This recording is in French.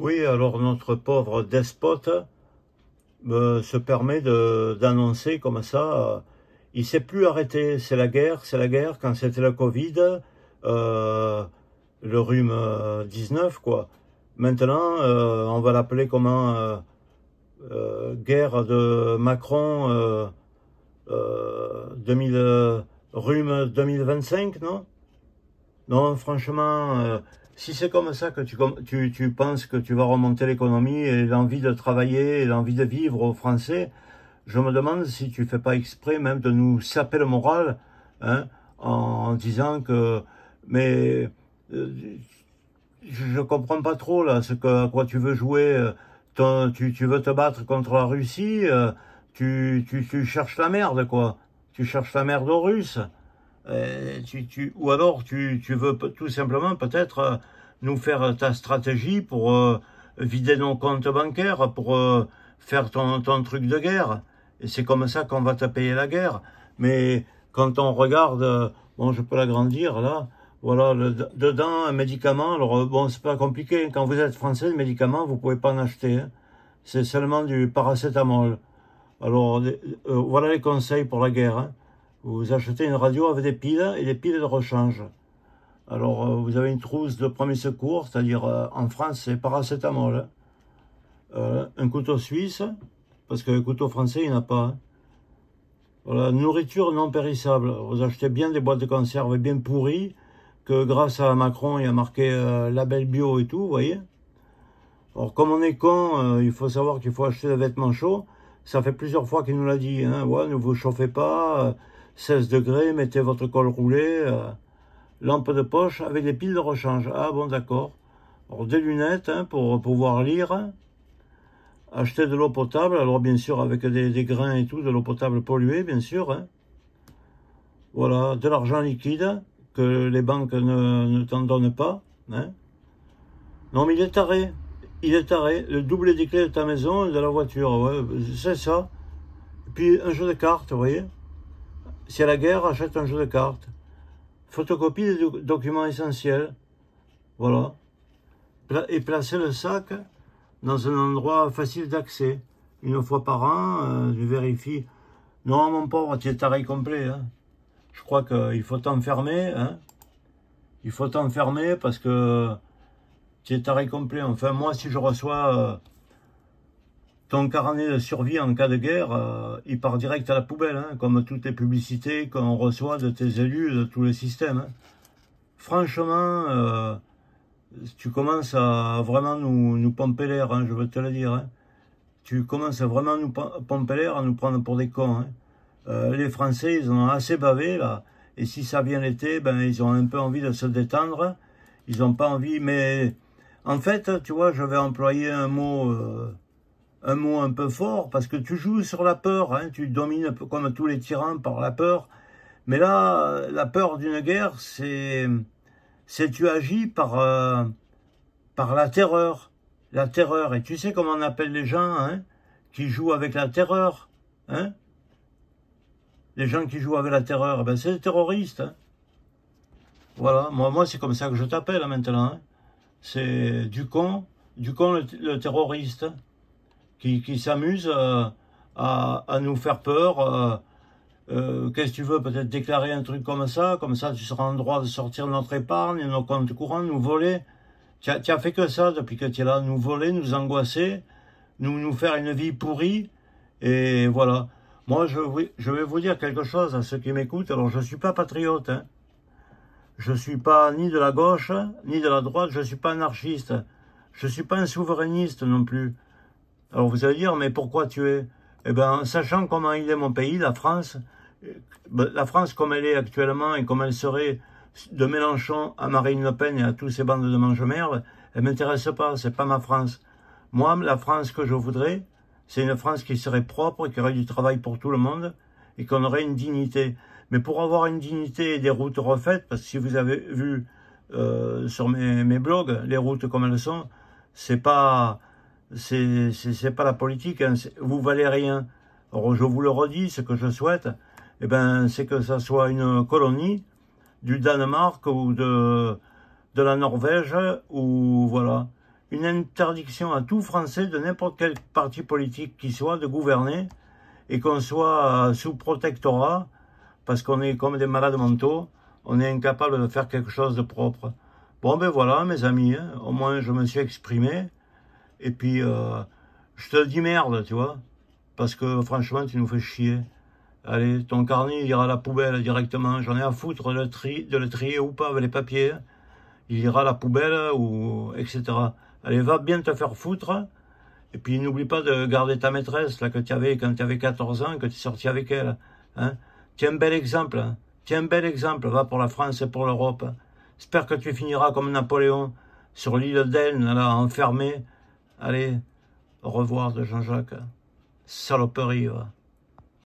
Oui, alors notre pauvre despote se permet d'annoncer comme ça, il ne s'est plus arrêté, c'est la guerre, c'est la guerre. Quand c'était le Covid, euh, le rhume 19, quoi. Maintenant, on va l'appeler comment, guerre de Macron 2000, rhume 2025, non? Non, franchement, si c'est comme ça que tu penses que tu vas remonter l'économie et l'envie de travailler et l'envie de vivre aux Français, je me demande si tu fais pas exprès même de nous saper le moral, hein, en disant que... Mais euh, je comprends pas trop là, à quoi tu veux jouer. Tu veux te battre contre la Russie, tu cherches la merde, quoi. Tu cherches la merde aux Russes. Ou alors tu veux tout simplement peut-être nous faire ta stratégie pour vider nos comptes bancaires, pour faire ton truc de guerre. Et c'est comme ça qu'on va te payer la guerre. Mais quand on regarde, bon, je peux l'agrandir là, voilà, dedans un médicament. Alors bon, c'est pas compliqué. Quand vous êtes français, le médicament, vous pouvez pas en acheter, hein. C'est seulement du paracétamol. Alors voilà les conseils pour la guerre, hein. Vous achetez une radio avec des piles et des piles de rechange. Alors, vous avez une trousse de premier secours, c'est-à-dire en France, c'est paracétamol, hein. Un couteau suisse, parce que le couteau français, il n'y en a pas, hein. Voilà, nourriture non périssable. Vous achetez bien des boîtes de conserve bien pourries, que grâce à Macron, il a marqué label bio et tout, vous voyez. Alors, comme on est con, il faut savoir qu'il faut acheter des vêtements chauds. Ça fait plusieurs fois qu'il nous l'a dit, hein. Ouais, ne vous chauffez pas, 16 degrés, mettez votre col roulé, lampe de poche avec des piles de rechange. Ah bon, d'accord. Alors, des lunettes, hein, pour pouvoir lire. Acheter de l'eau potable, alors bien sûr avec des grains et tout, de l'eau potable polluée, bien sûr, hein. Voilà, de l'argent liquide, que les banques ne t'en donnent pas, hein. Non, mais il est taré. Il est taré. Le double des clés de ta maison et de la voiture, ouais, c'est ça. Et puis un jeu de cartes, vous voyez. Si y a la guerre, achète un jeu de cartes. Photocopie des documents essentiels. Voilà. Et placer le sac dans un endroit facile d'accès. Une fois par an, je vérifie. Non, mon pauvre, tu es taré complet, hein. Je crois qu'il faut t'enfermer, hein. Il faut t'enfermer parce que tu es taré complet. Enfin, moi, si je reçois ton carnet de survie en cas de guerre, il part direct à la poubelle, hein, comme toutes les publicités qu'on reçoit de tes élus, de tous les systèmes, hein. Franchement, tu commences à vraiment nous pomper l'air, hein, je veux te le dire, hein. Tu commences à vraiment nous pomper l'air, à nous prendre pour des cons, hein. Les Français, ils en ont assez bavé, là. Et si ça vient l'été, ben, ils ont un peu envie de se détendre. Ils n'ont pas envie, mais... En fait, tu vois, je vais employer un mot un peu fort, parce que tu joues sur la peur, hein. Tu domines un peu comme tous les tyrans par la peur. Mais là, la peur d'une guerre, c'est tu agis par la terreur. La terreur. Et tu sais comment on appelle les gens, hein, qui jouent avec la terreur, hein? Les gens qui jouent avec la terreur, ben c'est des terroristes, hein. Voilà, moi c'est comme ça que je t'appelle, hein, maintenant, hein. C'est du con le terroriste, qui s'amuse à nous faire peur. Qu'est-ce que tu veux, peut-être déclarer un truc comme ça tu seras en droit de sortir notre épargne, nos comptes courants, nous voler. Tu as fait que ça depuis que tu es là, nous voler, nous angoisser, nous faire une vie pourrie, et voilà. Moi, je vais vous dire quelque chose à ceux qui m'écoutent. Alors, je ne suis pas patriote, hein. Je ne suis pas ni de la gauche, ni de la droite, je ne suis pas anarchiste. Je ne suis pas un souverainiste non plus. Alors, vous allez dire, mais pourquoi tu es? Eh bien, sachant comment il est mon pays, la France comme elle est actuellement et comme elle serait de Mélenchon à Marine Le Pen et à tous ces bandes de mange-merde, elle ne m'intéresse pas, c'est pas ma France. Moi, la France que je voudrais, c'est une France qui serait propre, qui aurait du travail pour tout le monde et qu'on aurait une dignité. Mais pour avoir une dignité et des routes refaites, parce que si vous avez vu sur mes blogs, les routes comme elles sont, c'est pas la politique, hein, vous valez rien. Alors je vous le redis, ce que je souhaite, eh ben, c'est que ça soit une colonie du Danemark ou de la Norvège, ou voilà. une interdiction à tout Français de n'importe quel parti politique qui soit de gouverner et qu'on soit sous protectorat parce qu'on est comme des malades mentaux, on est incapable de faire quelque chose de propre. Bon ben voilà mes amis, hein, au moins je me suis exprimé et puis je te dis merde, tu vois, parce que franchement tu nous fais chier. Allez, ton carnet il ira à la poubelle directement, j'en ai à foutre de le trier ou pas avec les papiers, il ira à la poubelle ou etc. Allez, va bien te faire foutre. Et puis n'oublie pas de garder ta maîtresse là que tu avais quand tu avais 14 ans, que tu es sorti avec elle. Hein. Tiens un bel exemple. Hein. Tiens un bel exemple. Va pour la France et pour l'Europe. J'espère que tu finiras comme Napoléon sur l'île d'Elne, là, enfermé. Allez, au revoir de Jean-Jacques. Saloperie, va.